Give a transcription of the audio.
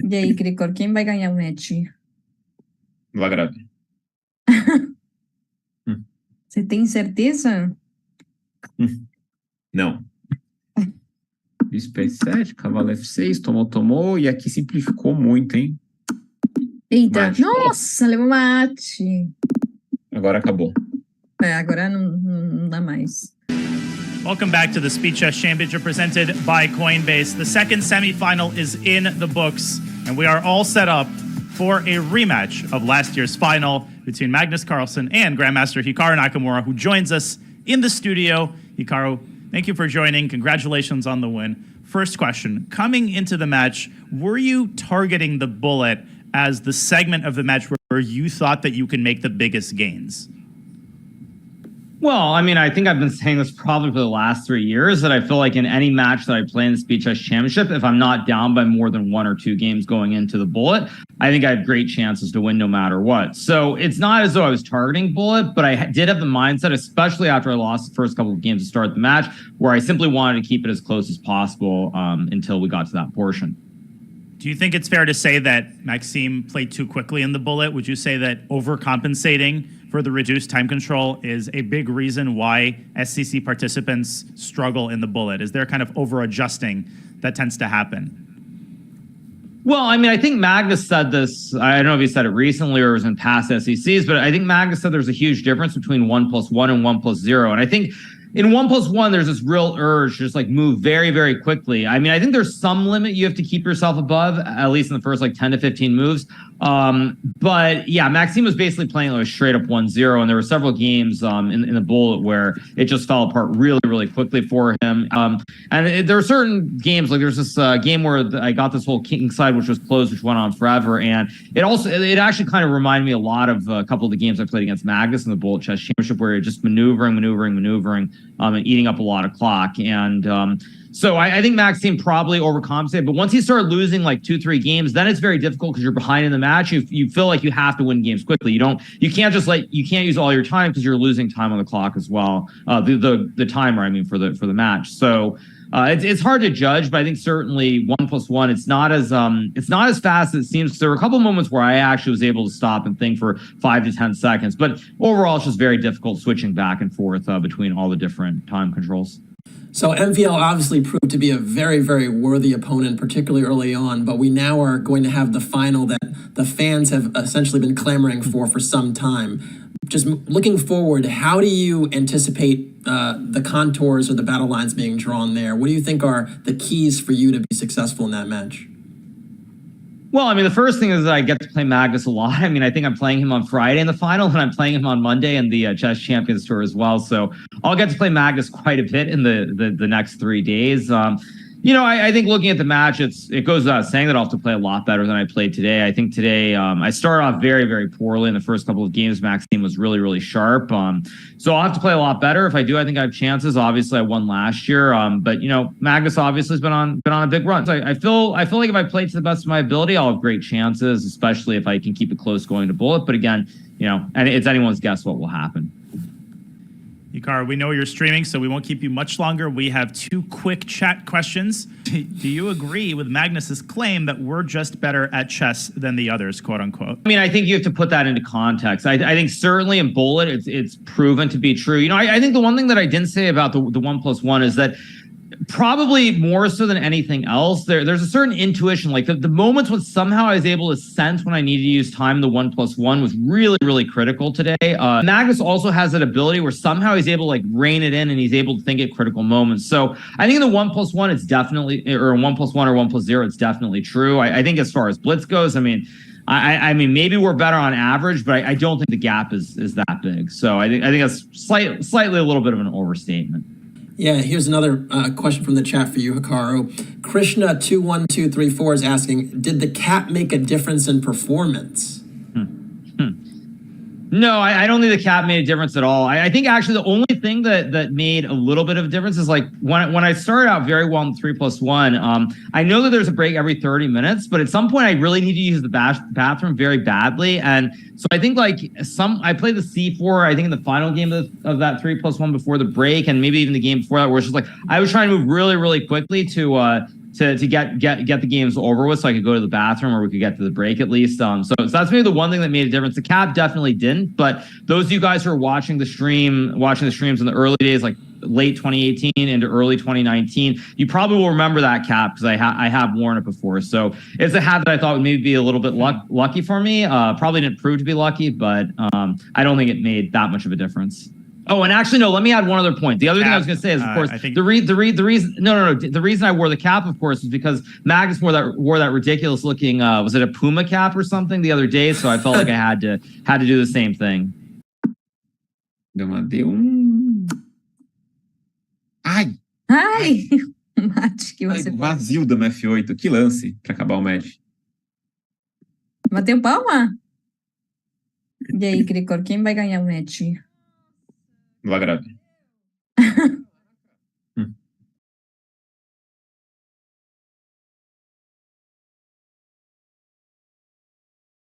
E aí, Cricor, quem vai ganhar o match? Lagrave. Você tem certeza? Não. Bispo E7, cavalo F6, tomou, e aqui simplificou muito, hein? Eita, Mate. nossa, levou mate. Agora acabou. Agora não dá mais. Welcome back to the Speed Chess Championship presented by Coinbase. The second semifinal is in the books, and we are all set up for a rematch of last year's final between Magnus Carlsen and Grandmaster Hikaru Nakamura, who joins us in the studio. Hikaru, thank you for joining. Congratulations on the win. First question, coming into the match, were you targeting the bullet as the segment of the match where you thought that you can make the biggest gains? Well, I mean, I think I've been saying this probably for the last 3 years, that I feel like in any match that I play in the Speed Chess Championship, if I'm not down by more than 1 or 2 games going into the bullet, I think I have great chances to win no matter what. So it's not as though I was targeting bullet, but I did have the mindset, especially after I lost the first couple of games to start the match, where I simply wanted to keep it as close as possible until we got to that portion. Do you think it's fair to say that Maxime played too quickly in the bullet? Would you say that overcompensating for the reduced time control is a big reason why SCC participants struggle in the bullet? Is there kind of over-adjusting that tends to happen? Well, I mean, I think Magnus said this, I don't know if he said it recently or it was in past SECs, but I think Magnus said there's a huge difference between 1+1 and 1+0. And I think in 1+1, there's this real urge to just like move very, very quickly. I mean, I think there's some limit you have to keep yourself above, at least in the first like 10 to 15 moves. But yeah, Maxime was basically playing like straight up 1-0, and there were several games in the bullet where it just fell apart really, really quickly for him. There were certain games, like there's this game where I got this whole king side, which was closed, which went on forever. And it actually kind of reminded me a lot of a couple of the games I played against Magnus in the Bullet Chess Championship, where you're just maneuvering, and eating up a lot of clock. And so I think Maxime probably overcompensated, but once he started losing like 2-3 games, then it's very difficult because you're behind in the match. You feel like you have to win games quickly. You can't use all your time because you're losing time on the clock as well. The timer, I mean, for the match. So it's hard to judge, but I think certainly 1+1, it's not as fast as it seems. There were a couple of moments where I actually was able to stop and think for 5 to 10 seconds, but overall it's just very difficult switching back and forth between all the different time controls. So MVL obviously proved to be a very, very worthy opponent, particularly early on, but we now are going to have the final that the fans have essentially been clamoring for some time. Just looking forward, how do you anticipate the contours or the battle lines being drawn there? What do you think are the keys for you to be successful in that match? Well, I mean, the first thing is that I get to play Magnus a lot. I mean, I think I'm playing him on Friday in the final, and I'm playing him on Monday in the Chess Champions Tour as well. So I'll get to play Magnus quite a bit in the next 3 days. I think looking at the match, it goes without saying that I'll have to play a lot better than I played today. I think today I started off very, very poorly in the first couple of games. Maxime was really, really sharp. So I'll have to play a lot better. If I do, I think I have chances. Obviously, I won last year. But Magnus obviously has been on a big run. So I feel like if I play to the best of my ability, I'll have great chances, especially if I can keep it close going to bullet. But again, and it's anyone's guess what will happen. Hikaru, we know you're streaming, so we won't keep you much longer. We have 2 quick chat questions. Do you agree with Magnus's claim that we're just better at chess than the others, quote unquote? I mean, I think you have to put that into context. I think certainly in bullet, it's proven to be true. I think the one thing that I didn't say about the 1+1 is that probably more so than anything else, there's a certain intuition, like the moments when somehow I was able to sense when I needed to use time, the 1+1 was really, really critical today. Magnus also has that ability where somehow he's able to like rein it in, and he's able to think at critical moments. So I think in the 1+1, it's definitely, or 1+1 or 1+0, it's definitely true. I think as far as blitz goes, I mean, maybe we're better on average, but I don't think the gap is that big. So I think that's slightly a little bit of an overstatement. Yeah, here's another question from the chat for you, Hikaru. Krishna21234 is asking, did the cap make a difference in performance? No, I don't think the cap made a difference at all. I think actually the only thing that made a little bit of a difference is like when I started out very well in 3+1, I know that there's a break every 30 minutes, but at some point I really need to use the bathroom very badly. And so I think like I played the C4, I think in the final game of that 3+1 before the break, and maybe even the game before that, where it's just like I was trying to move really, really quickly to to get the games over with, so I could go to the bathroom or we could get to the break at least. So that's maybe the one thing that made a difference. The cap definitely didn't, but those of you guys who are watching the streams in the early days, like late 2018 into early 2019, you probably will remember that cap because I have worn it before. So it's a hat that I thought would maybe be a little bit lucky for me. Probably didn't prove to be lucky, but I don't think it made that much of a difference. Oh, and actually, no, let me add one other point. The other thing I was going to say is, of course, the reason I wore the cap, of course, is because Magnus wore that ridiculous looking, was it a Puma cap or something the other day? So I felt like I had to do the same thing. Deu Ai! Ai! Mate que você Vazio do F8. Que lance para acabar o match. Bateu palma? E aí, Cricor, quem vai ganhar o match? Lagrave.